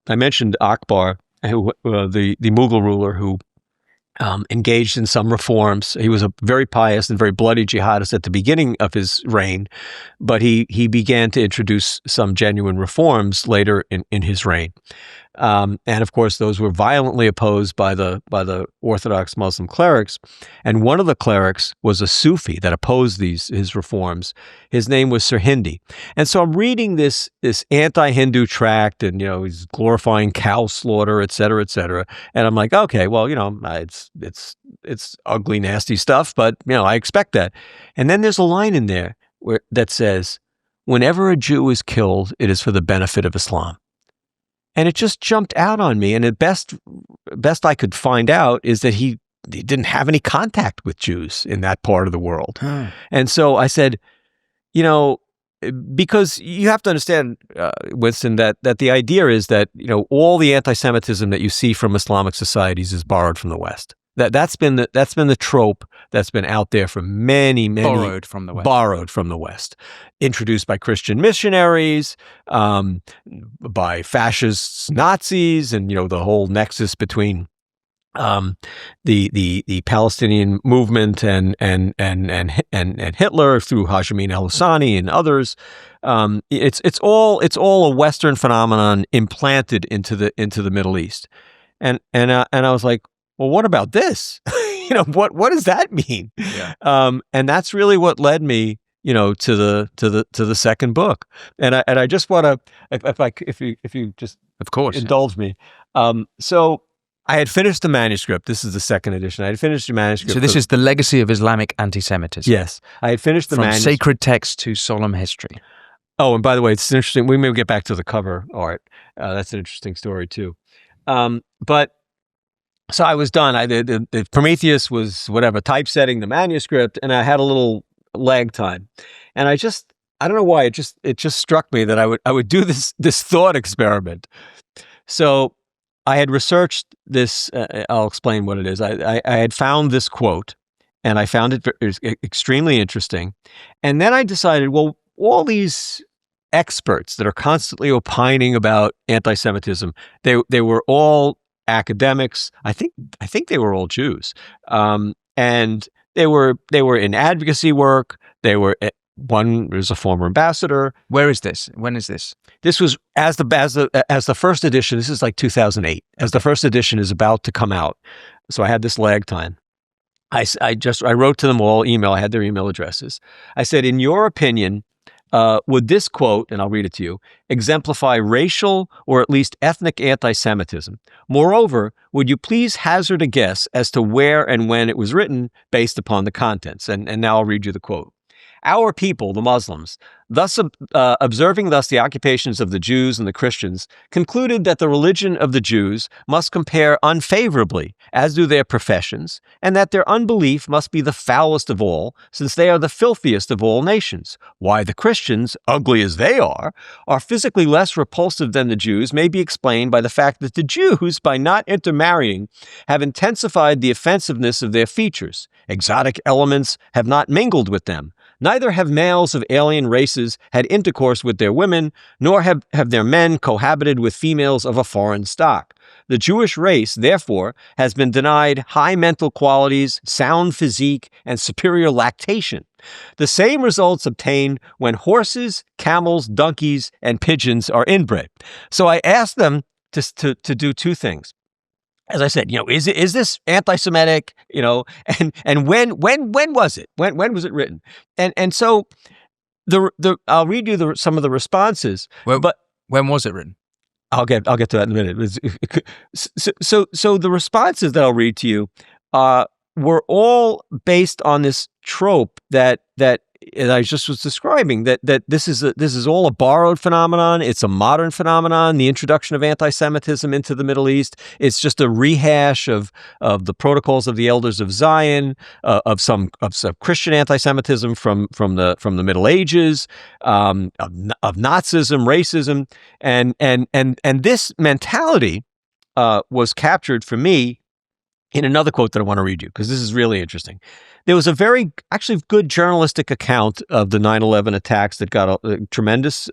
I mentioned Akbar, the Mughal ruler who engaged in some reforms. He was a very pious and very bloody jihadist at the beginning of his reign, but he began to introduce some genuine reforms later in his reign. And of course, those were violently opposed by the Orthodox Muslim clerics. And one of the clerics was a Sufi that opposed his reforms. His name was Sir Hindi. And so I'm reading this anti-Hindu tract, and he's glorifying cow slaughter, et cetera, and I'm like, okay, well, it's ugly, nasty stuff, but I expect that. And then there's a line in there that says, "Whenever a Jew is killed, it is for the benefit of Islam." And it just jumped out on me. And the best I could find out is that he didn't have any contact with Jews in that part of the world. And so I said, because you have to understand, Winston, that the idea is that, all the anti-Semitism that you see from Islamic societies is borrowed from the West. That's been the trope that's been out there for many borrowed from the West, introduced by Christian missionaries, by fascists, Nazis, and the whole nexus between the Palestinian movement and Hitler through Hashemi al-Husseini and others. It's all a Western phenomenon implanted into the Middle East, and I was like, well, what about this? What does that mean? Yeah. And that's really what led me, to the second book. And I just want to, if you just, of course, indulge me. So I had finished the manuscript. This is the second edition. I had finished the manuscript. So this is the Legacy of Islamic Antisemitism. Yes, I had finished the manuscript. From sacred text to solemn history. Oh, and by the way, it's interesting. We may get back to the cover art. That's an interesting story too. So I was done. The Prometheus was typesetting the manuscript, and I had a little lag time. And I don't know why, it just struck me that I would do this thought experiment. So I had researched this. I'll explain what it is. I had found this quote, and I found it extremely interesting. And then I decided, well, all these experts that are constantly opining about anti-Semitism, they were all academics. I think they were all Jews, and they were in advocacy work. One was a former ambassador. Where is this? When is this? This was as the first edition. This is like 2008. As the first edition is about to come out, so I had this lag time. I wrote to them all email. I had their email addresses. I said, in your opinion, would this quote, and I'll read it to you, exemplify racial or at least ethnic anti-Semitism? Moreover, would you please hazard a guess as to where and when it was written based upon the contents? And now I'll read you the quote. Our people, the Muslims, thus observing the occupations of the Jews and the Christians, concluded that the religion of the Jews must compare unfavorably, as do their professions, and that their unbelief must be the foulest of all, since they are the filthiest of all nations. Why the Christians, ugly as they are physically less repulsive than the Jews may be explained by the fact that the Jews, by not intermarrying, have intensified the offensiveness of their features. Exotic elements have not mingled with them. Neither have males of alien races had intercourse with their women, nor have their men cohabited with females of a foreign stock. The Jewish race, therefore, has been denied high mental qualities, sound physique, and superior lactation. The same results obtained when horses, camels, donkeys, and pigeons are inbred. So I asked them to do two things. As I said, is this anti-Semitic? And when was it? When was it written? And so I'll read you some of the responses. But when was it written? I'll get to that in a minute. So the responses that I'll read to you were all based on this trope that I just was describing, that this is all a borrowed phenomenon. It's a modern phenomenon. The introduction of anti-Semitism into the Middle East, it's just a rehash of the protocols of the Elders of Zion, of some Christian anti-Semitism from the Middle Ages, of Nazism, racism, and this mentality was captured for me in another quote that I want to read you, because this is really interesting. There was a very, actually good journalistic account of the 9/11 attacks that got a tremendous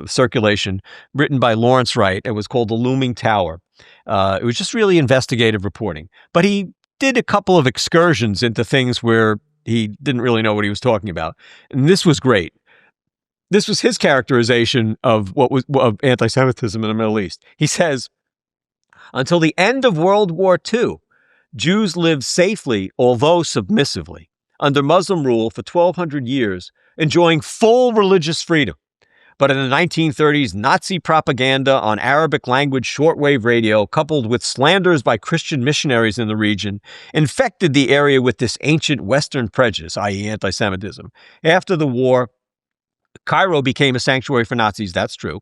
circulation, written by Lawrence Wright. It was called The Looming Tower. It was just really investigative reporting. But he did a couple of excursions into things where he didn't really know what he was talking about. And this was great. This was his characterization of of anti-Semitism in the Middle East. He says, until the end of World War II, Jews lived safely, although submissively, under Muslim rule for 1,200 years, enjoying full religious freedom. But in the 1930s, Nazi propaganda on Arabic language shortwave radio, coupled with slanders by Christian missionaries in the region, infected the area with this ancient Western prejudice, i.e. anti-Semitism. After the war, Cairo became a sanctuary for Nazis, that's true,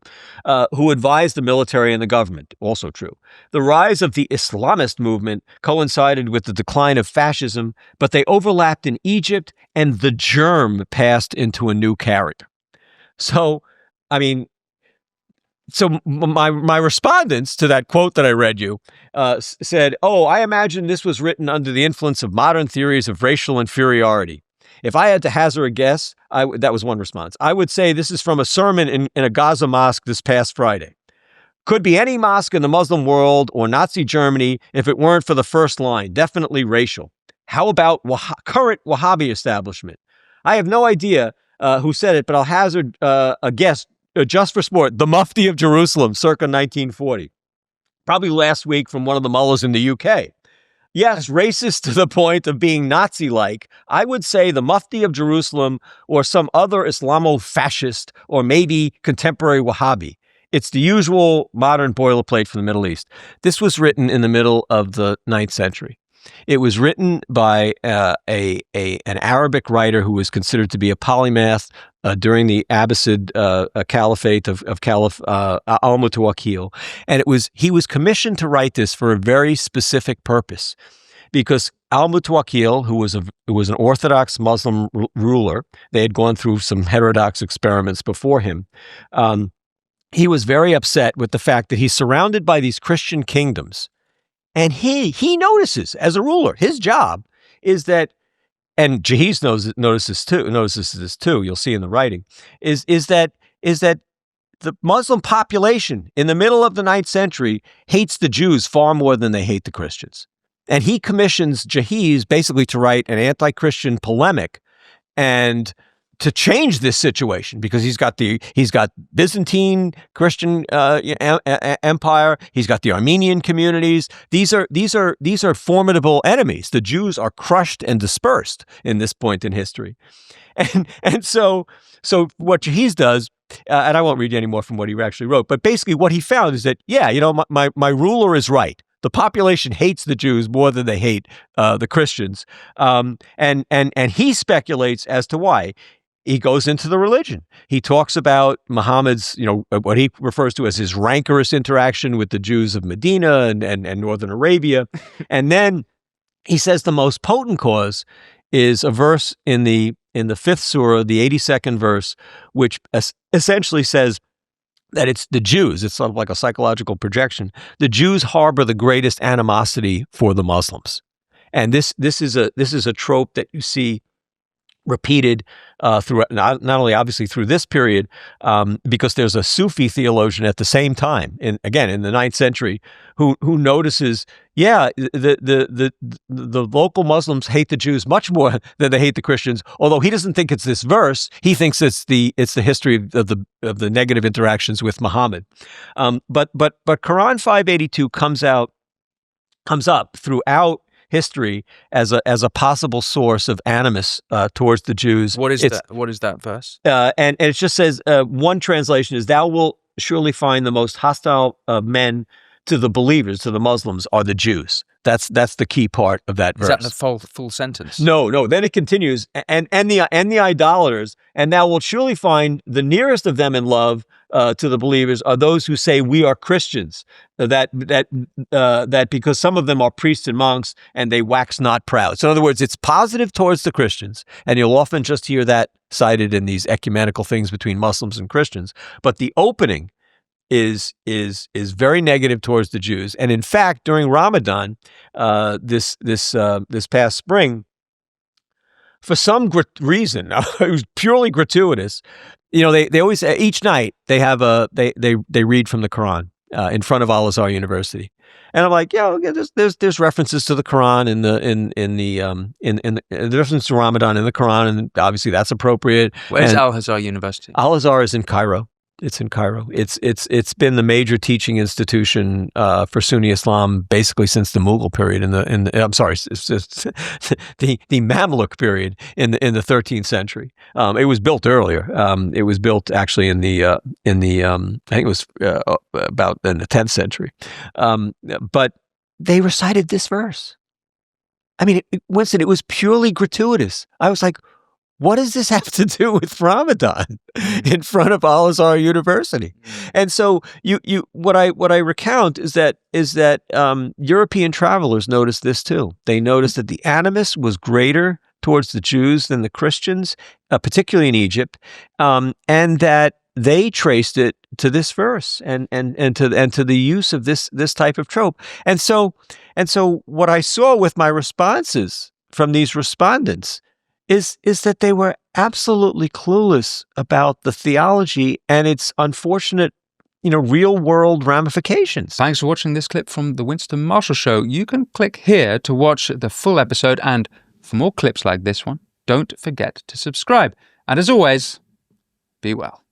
who advised the military and the government, also true. The rise of the Islamist movement coincided with the decline of fascism, but they overlapped in Egypt, and the germ passed into a new character. So, I mean, my respondents to that quote that I read you said, oh, I imagine this was written under the influence of modern theories of racial inferiority. If I had to hazard a guess, that was one response. I would say this is from a sermon in a Gaza mosque this past Friday. Could be any mosque in the Muslim world or Nazi Germany if it weren't for the first line, definitely racial. How about current Wahhabi establishment? I have no idea who said it, but I'll hazard a guess just for sport. The Mufti of Jerusalem, circa 1940. Probably last week from one of the mullahs in the UK. Yes, racist to the point of being Nazi-like. I would say the Mufti of Jerusalem or some other Islamo-fascist or maybe contemporary Wahhabi. It's the usual modern boilerplate from the Middle East. This was written in the middle of the 9th century. It was written by an Arabic writer who was considered to be a polymath during the Abbasid Caliphate of Caliph al-Mutawakkil. And he was commissioned to write this for a very specific purpose, because al-Mutawakkil, who was an Orthodox Muslim ruler, they had gone through some heterodox experiments before him. He was very upset with the fact that he's surrounded by these Christian kingdoms. And he notices, as a ruler, his job is that, and Jahiz notices this too, you'll see in the writing, is that the Muslim population in the middle of the 9th century hates the Jews far more than they hate the Christians. And he commissions Jahiz basically to write an anti-Christian polemic and to change this situation, because he's got Byzantine Christian empire, he's got the Armenian communities. These are formidable enemies. The Jews are crushed and dispersed in this point in history, and so what Jahiz does, and I won't read you any more from what he actually wrote, but basically what he found is that my ruler is right. The population hates the Jews more than they hate the Christians, and he speculates as to why. He goes into the religion. He talks about Muhammad's, what he refers to as his rancorous interaction with the Jews of Medina and Northern Arabia. And then he says the most potent cause is a verse in the 5th surah, the 82nd verse, which essentially says that it's the Jews. It's sort of like a psychological projection. The Jews harbor the greatest animosity for the Muslims. And this is a trope that you see repeated through not only obviously through this period, because there's a Sufi theologian at the same time, in the 9th century, who notices, the local Muslims hate the Jews much more than they hate the Christians. Although he doesn't think it's this verse, he thinks it's the history of the negative interactions with Muhammad. But Quran 582 comes up throughout history as a possible source of animus towards the Jews. What is that verse? And it just says, one translation is, "Thou wilt surely find the most hostile men to the believers, to the Muslims, are the Jews." That's the key part of that verse. Is that the full sentence? No. Then it continues, and the idolaters, and thou wilt surely find the nearest of them in love to the believers are those who say we are Christians. That because some of them are priests and monks, and they wax not proud. So in other words, it's positive towards the Christians, and you'll often just hear that cited in these ecumenical things between Muslims and Christians. But the opening is very negative towards the Jews. And in fact, during Ramadan, this past spring, for some reason, it was purely gratuitous. They always each night they have they read from the Quran in front of Al Azhar University, and I'm like, there's references to the Quran in the reference to Ramadan in the Quran, and obviously that's appropriate. Where's Al Azhar University? Al Azhar is in Cairo. It's in Cairo. It's been the major teaching institution for Sunni Islam basically since the Mughal period it's the Mamluk period in the 13th century. It was built earlier. It was built actually in the I think it was about in the 10th century. But they recited this verse. I mean, Winston, it was purely gratuitous. I was like, what does this have to do with Ramadan in front of Al Azhar University? And so what I recount is that European travelers noticed this too. They noticed that the animus was greater towards the Jews than the Christians, particularly in Egypt, and that they traced it to this verse and to the use of this type of trope. And so what I saw with my responses from these respondents is that they were absolutely clueless about the theology and its unfortunate, real world ramifications. Thanks for watching this clip from the Winston Marshall Show. You can click here to watch the full episode, and for more clips like this one, don't forget to subscribe. And as always, be well.